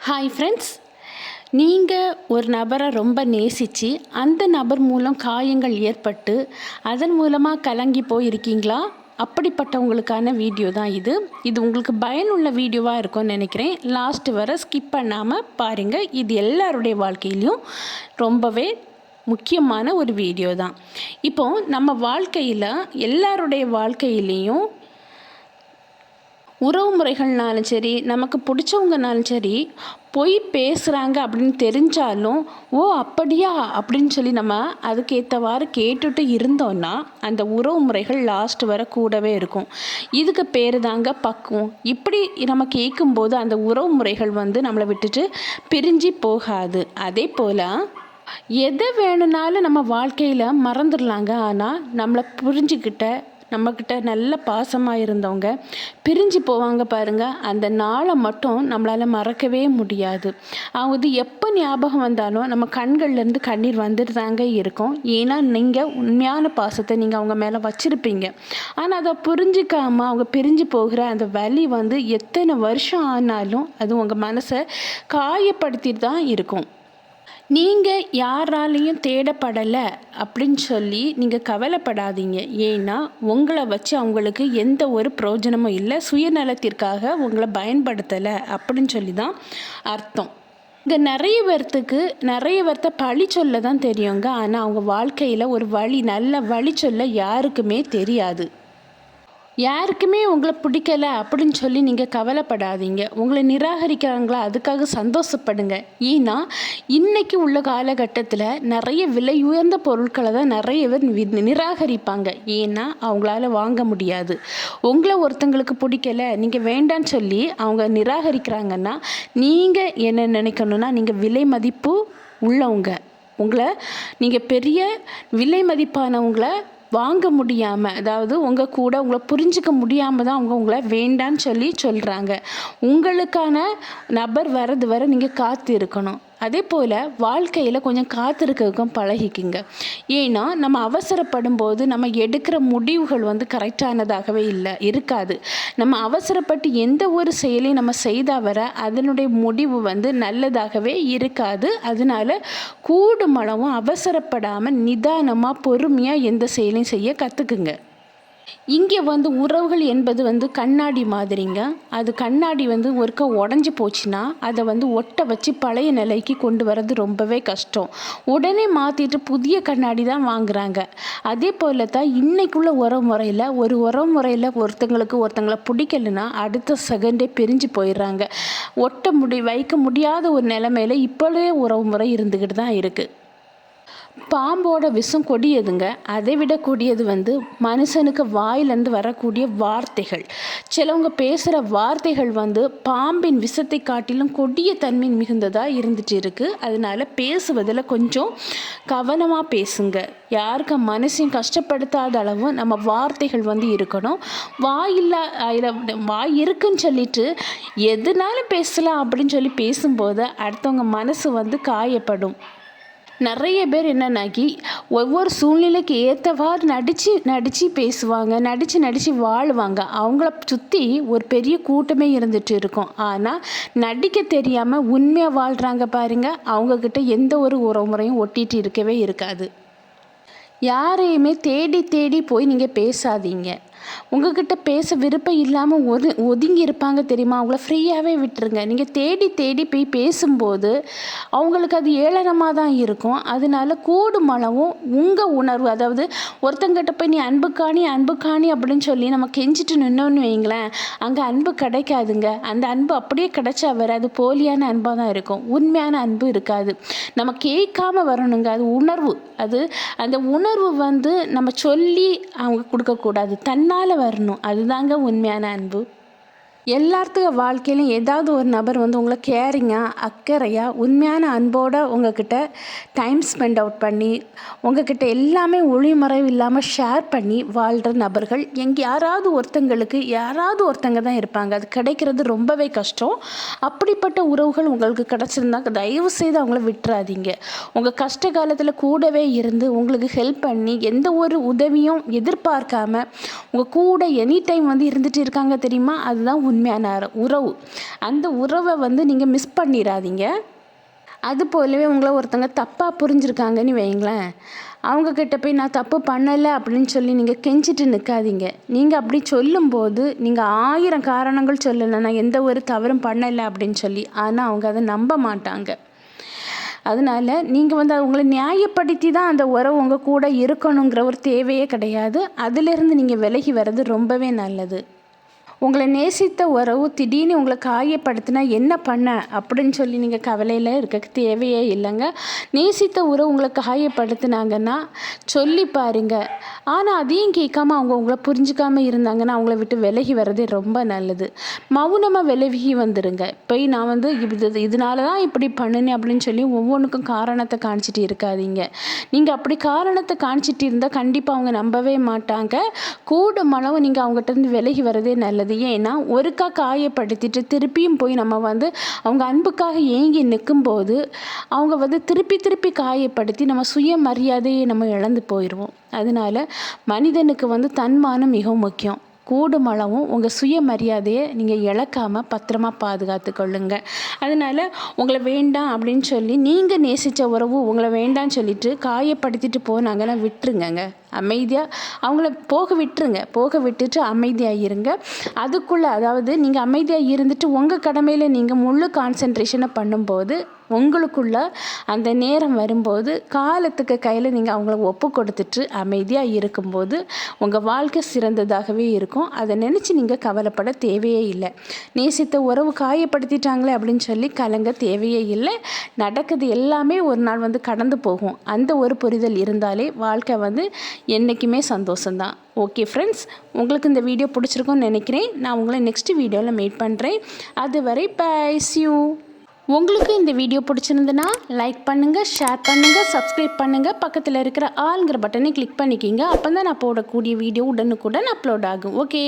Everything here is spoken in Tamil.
ஹாய் ஃப்ரெண்ட்ஸ், நீங்கள் ஒரு நபரை ரொம்ப நேசித்து அந்த நபர் மூலம் காயங்கள் ஏற்பட்டு அதன் மூலமாக கலங்கி போயிருக்கீங்களா? அப்படிப்பட்டவங்களுக்கான வீடியோ தான் இது. உங்களுக்கு பயனுள்ள வீடியோவாக இருக்கும்னு நினைக்கிறேன். லாஸ்ட்டு வரை ஸ்கிப் பண்ணாமல் பாருங்கள். இது எல்லாருடைய வாழ்க்கையிலையும் ரொம்பவே முக்கியமான ஒரு வீடியோ தான். இப்போது நம்ம வாழ்க்கையில் எல்லாருடைய வாழ்க்கையிலையும் உறவு முறைகள்னாலும் சரி, நமக்கு பிடிச்சவங்கனாலும் சரி, பொய் பேசுகிறாங்க அப்படின்னு தெரிஞ்சாலும் அப்படியா அப்படின்னு சொல்லி நம்ம அதுக்கேற்றவாறு கேட்டுட்டு இருந்தோன்னா அந்த உறவு முறைகள் லாஸ்ட் வர கூடவே இருக்கும். இதுக்கு பேர் தாங்க பக்குவம். இப்படி நம்ம கேட்கும்போது அந்த உறவு முறைகள் நம்மளை விட்டுட்டு பிரிஞ்சு போகாது. அதே போல் எதை வேணும்னாலும் நம்ம வாழ்க்கையில் மறந்துடலாங்க. ஆனால் நம்மளை புரிஞ்சுக்கிட்ட, நம்மக்கிட்ட நல்ல பாசமாக இருந்தவங்க பிரிஞ்சு போவாங்க பாருங்கள். அந்த நாளை மட்டும் நம்மளால் மறக்கவே முடியாது. அவங்க எப்போ ஞாபகம் வந்தாலும் நம்ம கண்கள்லேருந்து கண்ணீர் வந்துட்டு தாங்க இருக்கும். ஏன்னா நீங்கள் உண்மையான பாசத்தை நீங்கள் அவங்க மேலே வச்சுருப்பீங்க. ஆனால் அதை புரிஞ்சிக்காமல் அவங்க பிரிஞ்சு போகிற அந்த வலி எத்தனை வருஷம் ஆனாலும் அது உங்கள் மனசை காயப்படுத்திட்டு தான் இருக்கும். நீங்கள் யாராலையும் தேடப்படலை அப்படின்னு சொல்லி நீங்கள் கவலைப்படாதீங்க. ஏன்னா உங்களை வச்சு அவங்களுக்கு எந்த ஒரு பிரயோஜனமும் இல்லை. சுயநலத்திற்காக உங்களை பயன்படுத்தலை அப்படின்னு சொல்லி தான் அர்த்தம். இங்கே நிறைய பேர்த்த பழி சொல்ல தான் தெரியுங்க. ஆனால் அவங்க வாழ்க்கையில் ஒரு நல்ல வழி சொல்ல யாருக்குமே தெரியாது. யாருக்குமே உங்களை பிடிக்கலை அப்படின்னு சொல்லி நீங்கள் கவலைப்படாதீங்க. உங்களை நிராகரிக்கிறாங்களா, அதுக்காக சந்தோஷப்படுங்க. ஏன்னா இன்றைக்கி உள்ள காலகட்டத்தில் நிறைய விலை உயர்ந்த பொருட்களை தான் நிறைய பேர் நிராகரிப்பாங்க. ஏன்னா அவங்களால வாங்க முடியாது. உங்களை ஒருத்தங்களுக்கு பிடிக்கலை, நீங்கள் வேண்டான்னு சொல்லி அவங்க நிராகரிக்கிறாங்கன்னா நீங்கள் என்ன நினைக்கணும்னா, நீங்கள் விலை மதிப்பு உள்ளவங்க, நீங்கள் பெரிய விலை மதிப்பானவங்களை வாங்க முடியாமல், அதாவது உங்கள் கூட உங்களை புரிஞ்சிக்க முடியாமல் தான் அவங்க உங்களை வேண்டான்னு சொல்கிறாங்க. உங்களுக்கான நபர் வர்றது வரை நீங்கள் காத்து இருக்கணும். அதே போல் வாழ்க்கையில் கொஞ்சம் காத்திருக்கிறதுக்கும் பழகிக்குங்க. ஏன்னா நம்ம அவசரப்படும் போது நம்ம எடுக்கிற முடிவுகள் கரெக்டானதாகவே இருக்காது. நம்ம அவசரப்பட்டு எந்த ஒரு செயலையும் நம்ம செய்தால் வர அதனுடைய முடிவு நல்லதாகவே இருக்காது. அதனால கூடுமளவும் அவசரப்படாமல் நிதானமாக பொறுமையாக எந்த செயலையும் செய்ய கற்றுக்குங்க. இங்கே உறவுகள் என்பது கண்ணாடி மாதிரிங்க. அது கண்ணாடி ஒருக்க உடஞ்சி போச்சுன்னா அதை ஒட்ட வச்சு பழைய நிலைக்கு கொண்டு வர்றது ரொம்பவே கஷ்டம். உடனே மாற்றிட்டு புதிய கண்ணாடி தான் வாங்குறாங்க. அதே போல் தான் இன்றைக்குள்ள உறவுமுறையில் ஒருத்தங்களை பிடிக்கலைன்னா அடுத்த செகண்டே பிரிஞ்சு போயிடுறாங்க. வைக்க முடியாத ஒரு நிலைமையில் இப்போவே உறவுமுறை இருந்துக்கிட்டு தான் இருக்குது. பாம்போட விஷம் கொடியதுங்க. அதை விட கொடியது மனுஷனுக்கு வாயிலேருந்து வரக்கூடிய வார்த்தைகள். சிலவங்க பேசுகிற வார்த்தைகள் பாம்பின் விஷத்தை காட்டிலும் கொடிய தன்மை மிகுந்ததாக இருந்துட்டு இருக்குது. அதனால் பேசுவதில் கொஞ்சம் கவனமாக பேசுங்க. யாருக்கு மனசையும் கஷ்டப்படுத்தாத அளவு நம்ம வார்த்தைகள் இருக்கணும். வாய் இருக்குன்னு சொல்லிட்டு எதுனாலும் பேசலாம் அப்படின்னு சொல்லி பேசும்போது அடுத்தவங்க மனசு காயப்படும். நிறைய பேர் என்னன்னாக்கி ஒவ்வொரு சூழ்நிலைக்கு ஏற்றவாறு நடித்து பேசுவாங்க, நடித்து வாழுவாங்க. அவங்கள சுற்றி ஒரு பெரிய கூட்டமே இருந்துட்டு இருக்கும். ஆனால் நடிக்க தெரியாமல் உண்மையாக வாழ்கிறாங்க பாருங்கள். அவங்கக்கிட்ட எந்த ஒரு உறவுமுறையும் ஒட்டிகிட்டு இருக்கவே இருக்காது. யாரையுமே தேடி போய் நீங்கள் பேசாதீங்க. உங்ககிட்ட பேச விருப்பம் இல்லாமல் ஒதுங்கி இருப்பாங்க தெரியுமா, அவங்கள ஃப்ரீயாகவே விட்டுருங்க. நீங்கள் தேடி போய் பேசும்போது அவங்களுக்கு அது ஏளனமாக தான் இருக்கும். அதனால கூடுமளவும் உங்கள் உணர்வு, அதாவது ஒருத்தங்கிட்ட போய் நீ அன்புக்காணி அப்படின்னு சொல்லி நம்ம கெஞ்சிட்டு நின்னோன்னு வைங்களேன், அங்கே அன்பு கிடைக்காதுங்க. அந்த அன்பு அப்படியே கிடைச்சா அது போலியான அன்பாக தான் இருக்கும். உண்மையான அன்பு இருக்காது. நம்ம கேட்காம வரணுங்க. அது உணர்வு. அந்த உணர்வு நம்ம சொல்லி அவங்க கொடுக்கக்கூடாது, தன்னால் வரணும். அதுதாங்க உண்மையான அன்பு. எல்லாத்துக்கும் வாழ்க்கையிலும் ஏதாவது ஒரு நபர் உங்களை கேரிங்காக, அக்கறையாக, உண்மையான அன்போடு உங்ககிட்ட டைம் ஸ்பெண்ட் அவுட் பண்ணி உங்ககிட்ட எல்லாமே ஒளிமறைவு இல்லாமல் ஷேர் பண்ணி வாழ்கிற நபர்கள் யாராவது ஒருத்தங்க தான் இருப்பாங்க. அது கிடைக்கிறது ரொம்பவே கஷ்டம். அப்படிப்பட்ட உறவுகள் உங்களுக்கு கிடச்சிருந்தாங்க, தயவு செய்து அவங்கள விட்டுறாதீங்க. உங்கள் கஷ்ட காலத்தில் கூடவே இருந்து உங்களுக்கு ஹெல்ப் பண்ணி எந்த ஒரு உதவியும் எதிர்பார்க்காம உங்கள் கூட எனி டைம் இருந்துட்டு இருக்காங்க தெரியுமா, அதுதான் உண்மையான உறவு. அந்த உறவை வந்து நீங்கள் மிஸ் பண்ணிடாதீங்க. அது போலவே உங்களை ஒருத்தங்க தப்பாக புரிஞ்சுருக்காங்கன்னு வைங்களேன், அவங்கக்கிட்ட போய் நான் தப்பு பண்ணலை அப்படின்னு சொல்லி நீங்கள் கெஞ்சிட்டு நிற்காதீங்க. நீங்கள் அப்படி சொல்லும்போது நீங்கள் 1000 காரணங்கள் சொல்லலை, நான் எந்த ஒரு தவறும் பண்ணலை அப்படின்னு சொல்லி. ஆனால் அவங்க அதை நம்ப மாட்டாங்க. அதனால் நீங்கள் வந்து அவங்கள நியாயப்படுத்தி தான் அந்த உறவு உங்கள் கூட இருக்கணுங்கிற ஒரு தேவையே கிடையாது. அதிலிருந்து நீங்கள் விலகி வர்றது ரொம்பவே நல்லது. உங்களை நேசித்த உறவு திடீர்னு உங்களை காயப்படுத்தினா என்ன பண்ண அப்படின்னு சொல்லி நீங்கள் கவலையில் இருக்க தேவையே இல்லைங்க. நேசித்த உறவு உங்களை காயப்படுத்தினாங்கன்னா சொல்லி பாருங்க. ஆனால் அதையும் கேட்காம அவங்க உங்களை புரிஞ்சுக்காமல் இருந்தாங்கன்னா அவங்கள விட்டு விலகி வர்றதே ரொம்ப நல்லது. மௌனமாக விலகி வந்துடுங்க. போய் நான் வந்து இதனால தான் இப்படி பண்ணினேன் அப்படின்னு சொல்லி ஒவ்வொன்றுக்கும் காரணத்தை காணிச்சிட்டு இருக்காதீங்க. நீங்கள் அப்படி காரணத்தை காணிச்சிட்டு இருந்தால் கண்டிப்பாக அவங்க நம்பவே மாட்டாங்க. கூடுமளவு நீங்கள் அவங்ககிட்ட விலகி வர்றதே நல்லது. ஏன்னா ஒருக்கா காயப்படுத்திட்டு திருப்பியும் போய் நம்ம வந்து அவங்க அன்புக்காக ஏங்கி நிற்கும்போது அவங்க வந்து திருப்பி காயப்படுத்தி நம்ம சுயமரியாதையை நம்ம இழந்து போயிடுவோம். அதனால மனிதனுக்கு வந்து தன்மானம் மிகவும் முக்கியம். கூடுமளவும் உங்கள் சுயமரியாதையை நீங்கள் இழக்காமல் பத்திரமா பாதுகாத்து கொள்ளுங்க. அதனால் உங்களை வேண்டாம் அப்படின்னு சொல்லி நீங்கள் நேசித்த உறவு உங்களை வேண்டான்னு சொல்லிட்டு காயப்படுத்திட்டு போனாங்கன்னா விட்டுருங்கங்க. அமைதியாக அவங்கள போக விட்டுட்டு அமைதியாக இருங்க. அதுக்குள்ளே அதாவது நீங்கள் அமைதியாக இருந்துட்டு உங்கள் கடமையில் நீங்கள் முழு கான்சன்ட்ரேஷனை பண்ணும்போது உங்களுக்குள்ள அந்த நேரம் வரும்போது காலத்துக்கு கையில் நீங்கள் அவங்கள ஒப்பு கொடுத்துட்டு அமைதியாக இருக்கும்போது உங்கள் வாழ்க்கை சிறந்ததாகவே இருக்கும். அதை நினச்சி நீங்கள் கவலைப்பட தேவையே இல்லை. நேசித்த உறவு காயப்படுத்திட்டாங்களே அப்படின்னு சொல்லி கலங்க தேவையே இல்லை. நடக்குது எல்லாமே ஒரு நாள் வந்து கடந்து போகும். அந்த ஒரு புரிதல் இருந்தாலே வாழ்க்கை வந்து என்றைக்குமே சந்தோஷம்தான். ஓகே ஃப்ரெண்ட்ஸ், உங்களுக்கு இந்த வீடியோ பிடிச்சிருக்கும்னு நினைக்கிறேன். நான் உங்களை நெக்ஸ்ட் வீடியோவில் மீட் பண்ணுறேன். அதுவரை பை, see you. உங்களுக்கு இந்த வீடியோ பிடிச்சிருந்துன்னா லைக் பண்ணுங்கள், ஷேர் பண்ணுங்கள், சப்ஸ்கிரைப் பண்ணுங்கள். பக்கத்தில் இருக்கிற ஆல்ங்கிற பட்டனை கிளிக் பண்ணிக்கிங்க. அப்போ தான் நான் போடக்கூடிய வீடியோ உடனுக்குடன் அப்லோட் ஆகும். ஓகே.